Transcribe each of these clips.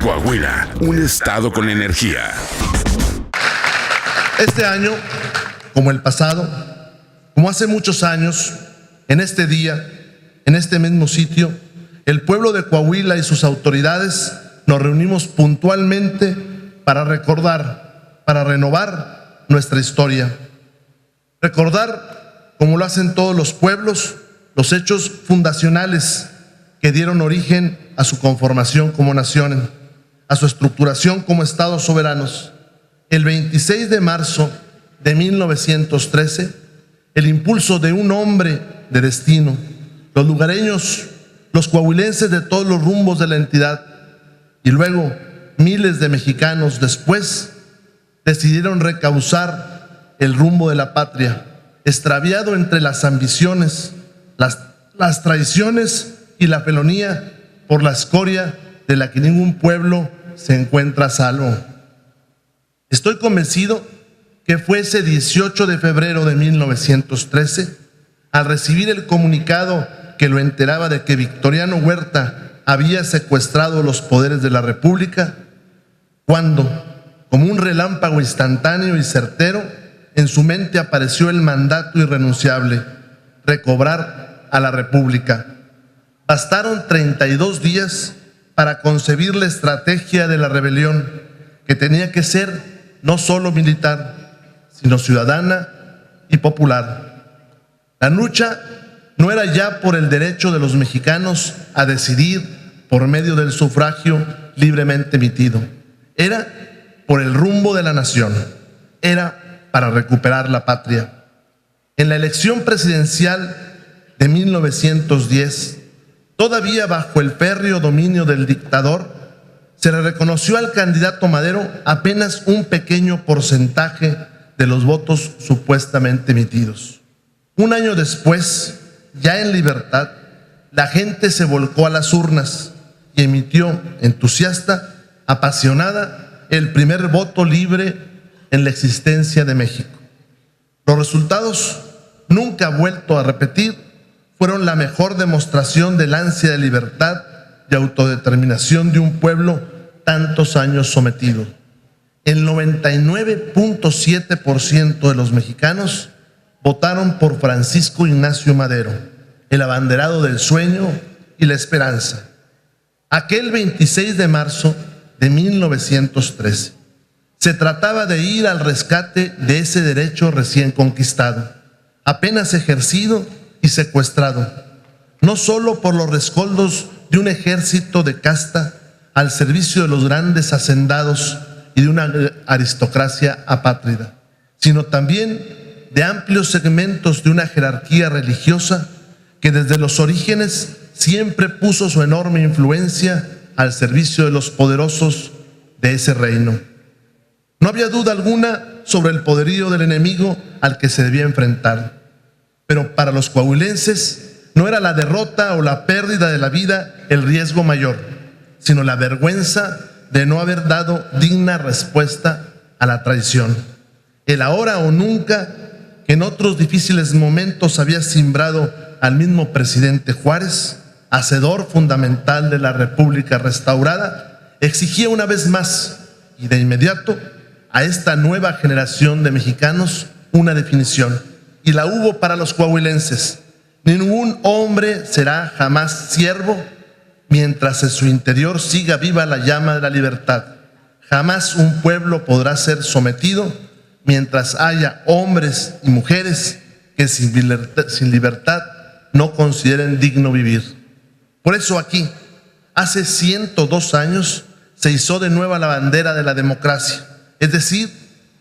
Coahuila, un estado con energía. Este año, como el pasado, como hace muchos años, en este día, en este mismo sitio, el pueblo de Coahuila y sus autoridades nos reunimos puntualmente para recordar, para renovar nuestra historia. Recordar, como lo hacen todos los pueblos, los hechos fundacionales que dieron origen a su conformación como nación, a su estructuración como estados soberanos. El 26 de marzo de 1913, el impulso de un hombre de destino, los lugareños, los coahuilenses de todos los rumbos de la entidad, y luego miles de mexicanos después, decidieron recauzar el rumbo de la patria, extraviado entre las ambiciones, las traiciones y la felonía por la escoria de la que ningún pueblo se encuentra a salvo. Estoy convencido que fue ese 18 de febrero de 1913, al recibir el comunicado que lo enteraba de que Victoriano Huerta había secuestrado los poderes de la República, cuando, como un relámpago instantáneo y certero, en su mente apareció el mandato irrenunciable: recobrar a la República. Bastaron 32 días para concebir la estrategia de la rebelión, que tenía que ser no solo militar, sino ciudadana y popular. La lucha no era ya por el derecho de los mexicanos a decidir por medio del sufragio libremente emitido. Era por el rumbo de la nación. Era para recuperar la patria. En la elección presidencial de 1910, todavía bajo el férreo dominio del dictador, se le reconoció al candidato Madero apenas un pequeño porcentaje de los votos supuestamente emitidos. Un año después, ya en libertad, la gente se volcó a las urnas y emitió, entusiasta, apasionada, el primer voto libre en la existencia de México. Los resultados, nunca vuelto a repetir, fueron la mejor demostración del ansia de libertad y autodeterminación de un pueblo tantos años sometido. El 99.7% de los mexicanos votaron por Francisco Ignacio Madero, el abanderado del sueño y la esperanza. Aquel 26 de marzo de 1913, se trataba de ir al rescate de ese derecho recién conquistado, apenas ejercido y secuestrado, no solo por los rescoldos de un ejército de casta al servicio de los grandes hacendados y de una aristocracia apátrida, sino también de amplios segmentos de una jerarquía religiosa que desde los orígenes siempre puso su enorme influencia al servicio de los poderosos de ese reino. No había duda alguna sobre el poderío del enemigo al que se debía enfrentar, pero para los coahuilenses no era la derrota o la pérdida de la vida el riesgo mayor, sino la vergüenza de no haber dado digna respuesta a la traición. El ahora o nunca que en otros difíciles momentos había simbrado al mismo presidente Juárez, hacedor fundamental de la República restaurada, exigía una vez más y de inmediato a esta nueva generación de mexicanos una definición, y la hubo para los coahuilenses: ningún hombre será jamás siervo mientras en su interior siga viva la llama de la libertad. Jamás un pueblo podrá ser sometido mientras haya hombres y mujeres que sin libertad no consideren digno vivir. Por eso aquí, hace 102 años, se izó de nuevo la bandera de la democracia, es decir,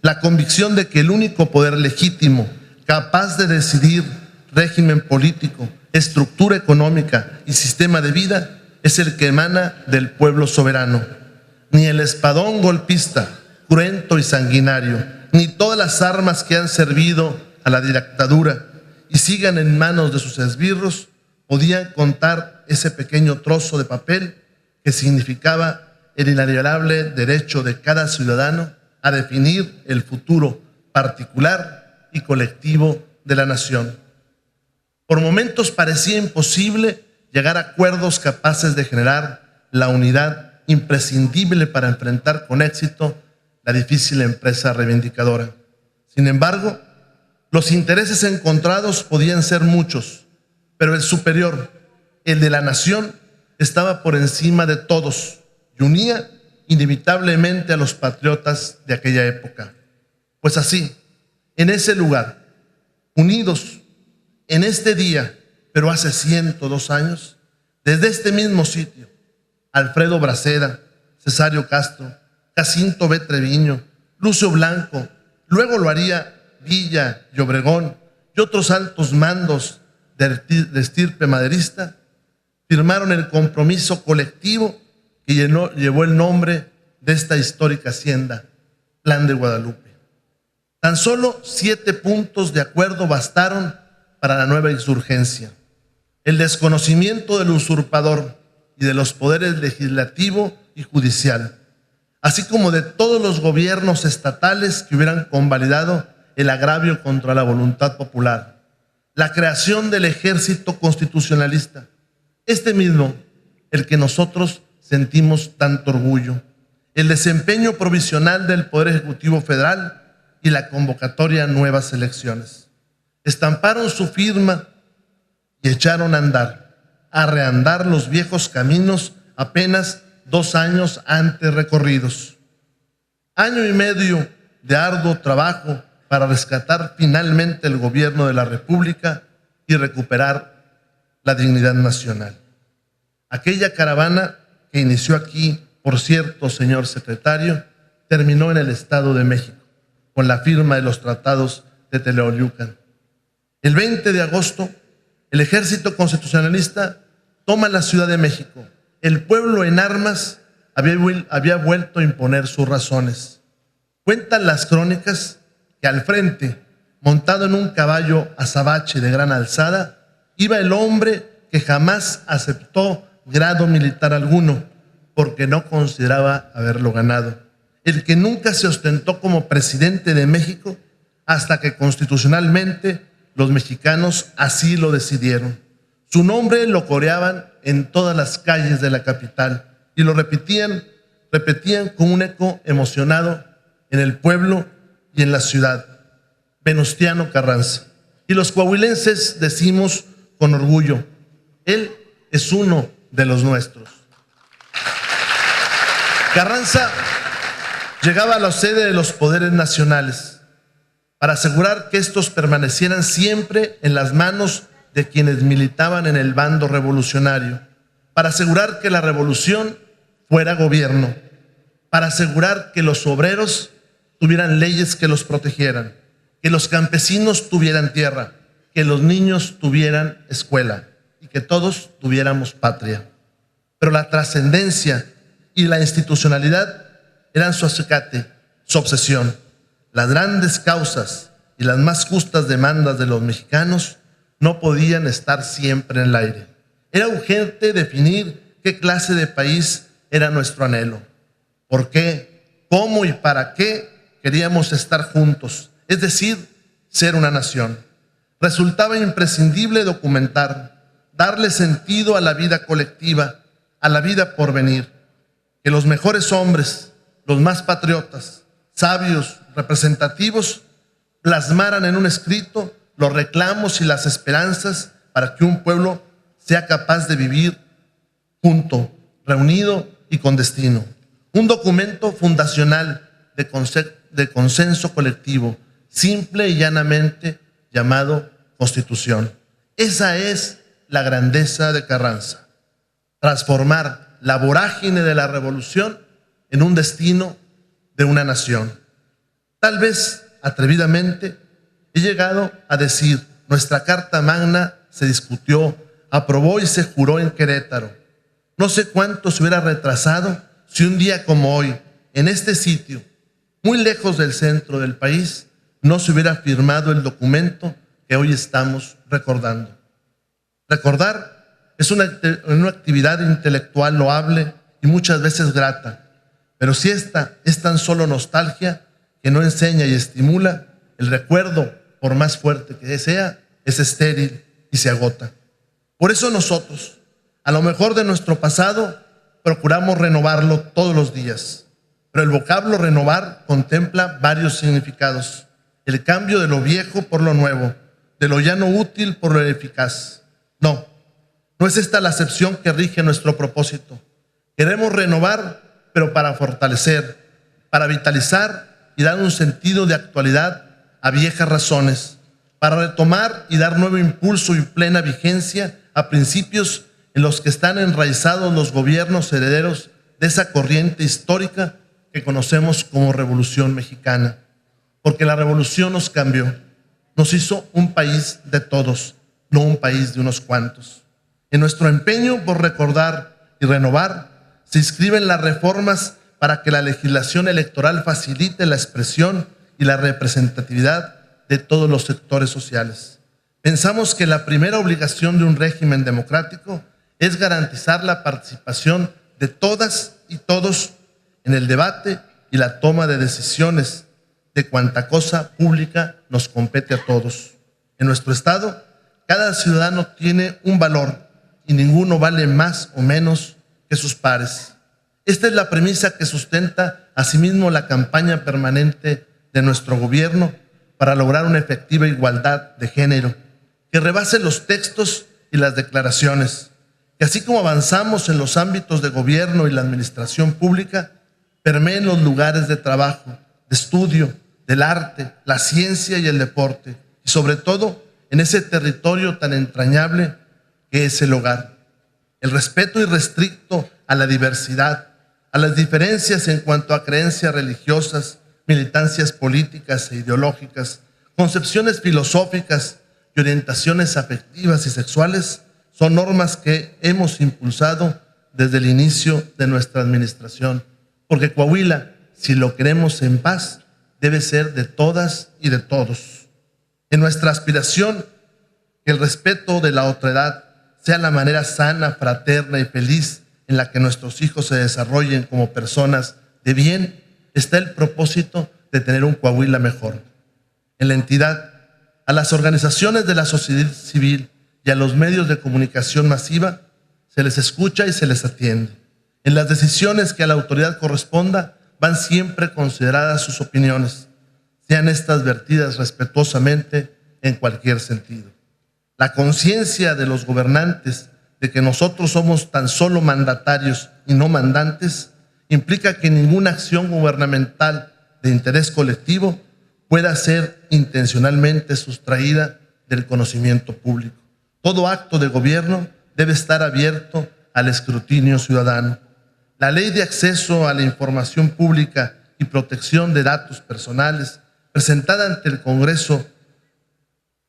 la convicción de que el único poder legítimo capaz de decidir régimen político, estructura económica y sistema de vida es el que emana del pueblo soberano. Ni el espadón golpista, cruento y sanguinario, ni todas las armas que han servido a la dictadura y sigan en manos de sus esbirros podían contar ese pequeño trozo de papel que significaba el inalienable derecho de cada ciudadano a definir el futuro particular y colectivo de la nación. Por momentos parecía imposible llegar a acuerdos capaces de generar la unidad imprescindible para enfrentar con éxito la difícil empresa reivindicadora. Sin embargo, los intereses encontrados podían ser muchos, pero el superior, el de la nación, estaba por encima de todos y unía inevitablemente a los patriotas de aquella época. Pues así, en ese lugar, unidos en este día, pero hace 102 años, desde este mismo sitio, Alfredo Braceda, Cesario Castro, Jacinto B. Treviño, Lucio Blanco, luego lo haría Villa y Obregón y otros altos mandos de estirpe maderista, firmaron el compromiso colectivo que llevó el nombre de esta histórica hacienda, Plan de Guadalupe. Tan solo 7 puntos de acuerdo bastaron para la nueva insurgencia: el desconocimiento del usurpador y de los poderes legislativo y judicial, así como de todos los gobiernos estatales que hubieran convalidado el agravio contra la voluntad popular, la creación del ejército constitucionalista, este mismo, el que nosotros sentimos tanto orgullo, el desempeño provisional del Poder Ejecutivo Federal y la convocatoria a nuevas elecciones. Estamparon su firma y echaron a reandar los viejos caminos apenas 2 años antes recorridos. Año y medio de arduo trabajo para rescatar finalmente el gobierno de la República y recuperar la dignidad nacional. Aquella caravana que inició aquí, por cierto, señor secretario, terminó en el Estado de México, con la firma de los tratados de Teoloyucan. El 20 de agosto, el ejército constitucionalista toma la Ciudad de México. El pueblo en armas había vuelto a imponer sus razones. Cuentan las crónicas que al frente, montado en un caballo azabache de gran alzada, iba el hombre que jamás aceptó grado militar alguno, porque no consideraba haberlo ganado. El que nunca se ostentó como presidente de México hasta que constitucionalmente los mexicanos así lo decidieron. Su nombre lo coreaban en todas las calles de la capital y lo repetían con un eco emocionado en el pueblo y en la ciudad: Venustiano Carranza. Y los coahuilenses decimos con orgullo: él es uno de los nuestros. Carranza llegaba a la sede de los poderes nacionales para asegurar que estos permanecieran siempre en las manos de quienes militaban en el bando revolucionario, para asegurar que la revolución fuera gobierno, para asegurar que los obreros tuvieran leyes que los protegieran, que los campesinos tuvieran tierra, que los niños tuvieran escuela y que todos tuviéramos patria. Pero la trascendencia y la institucionalidad eran su acicate, su obsesión. Las grandes causas y las más justas demandas de los mexicanos no podían estar siempre en el aire. Era urgente definir qué clase de país era nuestro anhelo, por qué, cómo y para qué queríamos estar juntos, es decir, ser una nación. Resultaba imprescindible documentar, darle sentido a la vida colectiva, a la vida por venir, que los mejores hombres, los más patriotas, sabios, representativos, plasmaran en un escrito los reclamos y las esperanzas para que un pueblo sea capaz de vivir junto, reunido y con destino. Un documento fundacional de consenso colectivo, simple y llanamente llamado Constitución. Esa es la grandeza de Carranza: transformar la vorágine de la revolución en un destino de una nación. Tal vez atrevidamente he llegado a decir: nuestra Carta Magna se discutió, aprobó y se juró en Querétaro. No sé cuánto se hubiera retrasado si un día como hoy, en este sitio, muy lejos del centro del país, no se hubiera firmado el documento que hoy estamos recordando. Recordar es una actividad intelectual loable y muchas veces grata, pero si esta es tan solo nostalgia que no enseña y estimula, el recuerdo, por más fuerte que sea, es estéril y se agota. Por eso nosotros, a lo mejor de nuestro pasado, procuramos renovarlo todos los días. Pero el vocablo renovar contempla varios significados. El cambio de lo viejo por lo nuevo, de lo ya no útil por lo eficaz. No es esta la acepción que rige nuestro propósito. Queremos renovar, pero para fortalecer, para vitalizar y dar un sentido de actualidad a viejas razones, para retomar y dar nuevo impulso y plena vigencia a principios en los que están enraizados los gobiernos herederos de esa corriente histórica que conocemos como Revolución Mexicana. Porque la revolución nos cambió, nos hizo un país de todos, no un país de unos cuantos. En nuestro empeño por recordar y renovar, se inscriben las reformas para que la legislación electoral facilite la expresión y la representatividad de todos los sectores sociales. Pensamos que la primera obligación de un régimen democrático es garantizar la participación de todas y todos en el debate y la toma de decisiones de cuanta cosa pública nos compete a todos. En nuestro Estado, cada ciudadano tiene un valor y ninguno vale más o menos que sus pares. Esta es la premisa que sustenta asimismo la campaña permanente de nuestro gobierno para lograr una efectiva igualdad de género, que rebase los textos y las declaraciones, que así como avanzamos en los ámbitos de gobierno y la administración pública, permeen los lugares de trabajo, de estudio, del arte, la ciencia y el deporte, y sobre todo en ese territorio tan entrañable que es el hogar. El respeto irrestricto a la diversidad, a las diferencias en cuanto a creencias religiosas, militancias políticas e ideológicas, concepciones filosóficas y orientaciones afectivas y sexuales, son normas que hemos impulsado desde el inicio de nuestra administración, porque Coahuila, si lo queremos en paz, debe ser de todas y de todos. En nuestra aspiración, que el respeto de la otredad sea la manera sana, fraterna y feliz en la que nuestros hijos se desarrollen como personas de bien, está el propósito de tener un Coahuila mejor. En la entidad, a las organizaciones de la sociedad civil y a los medios de comunicación masiva se les escucha y se les atiende. En las decisiones que a la autoridad corresponda van siempre consideradas sus opiniones, sean estas vertidas respetuosamente en cualquier sentido. La conciencia de los gobernantes de que nosotros somos tan solo mandatarios y no mandantes implica que ninguna acción gubernamental de interés colectivo pueda ser intencionalmente sustraída del conocimiento público. Todo acto de gobierno debe estar abierto al escrutinio ciudadano. La Ley de Acceso a la Información Pública y Protección de Datos Personales, presentada ante el Congreso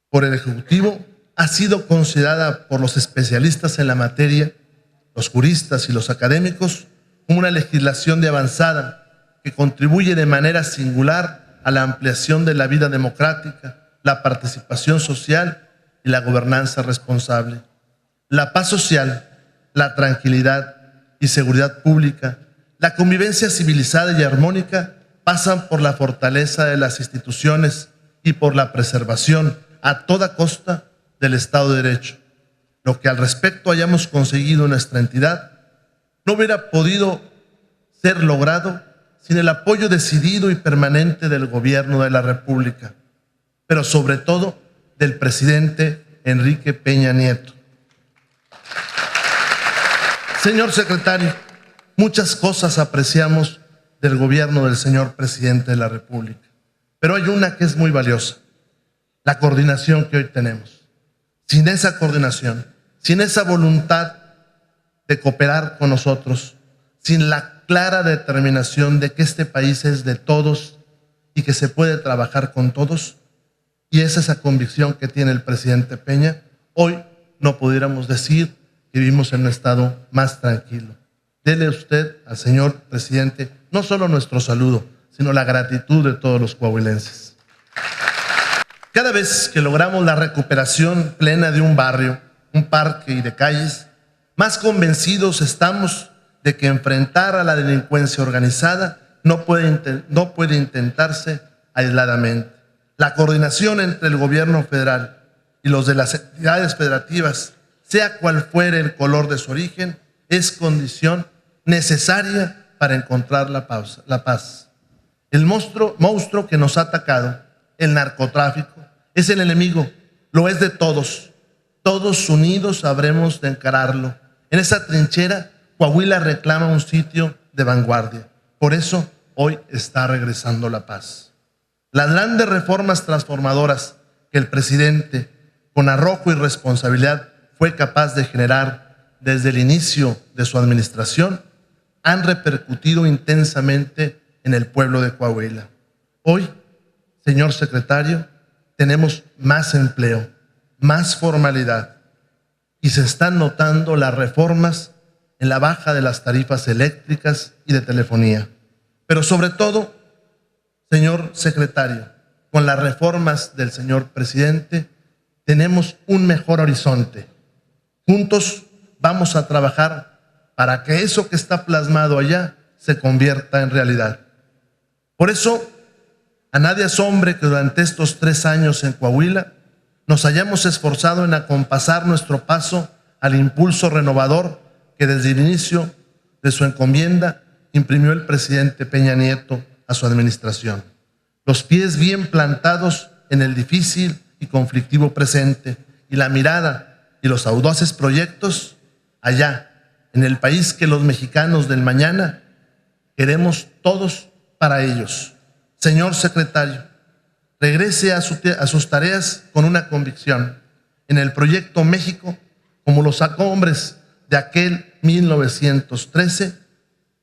por el Ejecutivo, ha sido considerada por los especialistas en la materia, los juristas y los académicos, como una legislación de avanzada que contribuye de manera singular a la ampliación de la vida democrática, la participación social y la gobernanza responsable. La paz social, la tranquilidad y seguridad pública, la convivencia civilizada y armónica pasan por la fortaleza de las instituciones y por la preservación a toda costa del Estado de Derecho. Lo que al respecto hayamos conseguido en nuestra entidad no hubiera podido ser logrado sin el apoyo decidido y permanente del Gobierno de la República, pero sobre todo del presidente Enrique Peña Nieto. Señor secretario, muchas cosas apreciamos del gobierno del señor presidente de la República, pero hay una que es muy valiosa: la coordinación que hoy tenemos. Sin esa coordinación, sin esa voluntad de cooperar con nosotros, sin la clara determinación de que este país es de todos y que se puede trabajar con todos, y es esa convicción que tiene el presidente Peña, hoy no pudiéramos decir que vivimos en un estado más tranquilo. Dele usted al señor presidente no solo nuestro saludo, sino la gratitud de todos los coahuilenses. Cada vez que logramos la recuperación plena de un barrio, un parque y de calles, más convencidos estamos de que enfrentar a la delincuencia organizada no puede intentarse aisladamente. La coordinación entre el gobierno federal y los de las entidades federativas, sea cual fuere el color de su origen, es condición necesaria para encontrar la paz. El monstruo que nos ha atacado, el narcotráfico, es el enemigo, lo es de todos. Todos unidos habremos de encararlo. En esa trinchera, Coahuila reclama un sitio de vanguardia. Por eso, hoy está regresando la paz. Las grandes reformas transformadoras que el presidente, con arrojo y responsabilidad, fue capaz de generar desde el inicio de su administración, han repercutido intensamente en el pueblo de Coahuila. Hoy, señor secretario, tenemos más empleo, más formalidad, y se están notando las reformas en la baja de las tarifas eléctricas y de telefonía. Pero sobre todo, señor secretario, con las reformas del señor presidente, tenemos un mejor horizonte. Juntos vamos a trabajar para que eso que está plasmado allá se convierta en realidad. Por eso, a nadie asombre que durante estos 3 años en Coahuila nos hayamos esforzado en acompasar nuestro paso al impulso renovador que desde el inicio de su encomienda imprimió el presidente Peña Nieto a su administración. Los pies bien plantados en el difícil y conflictivo presente y la mirada y los audaces proyectos allá, en el país que los mexicanos del mañana queremos todos para ellos. Señor secretario, regrese a sus tareas con una convicción. En el proyecto México, como los hombres de aquel 1913,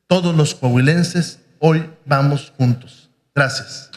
todos los coahuilenses hoy vamos juntos. Gracias.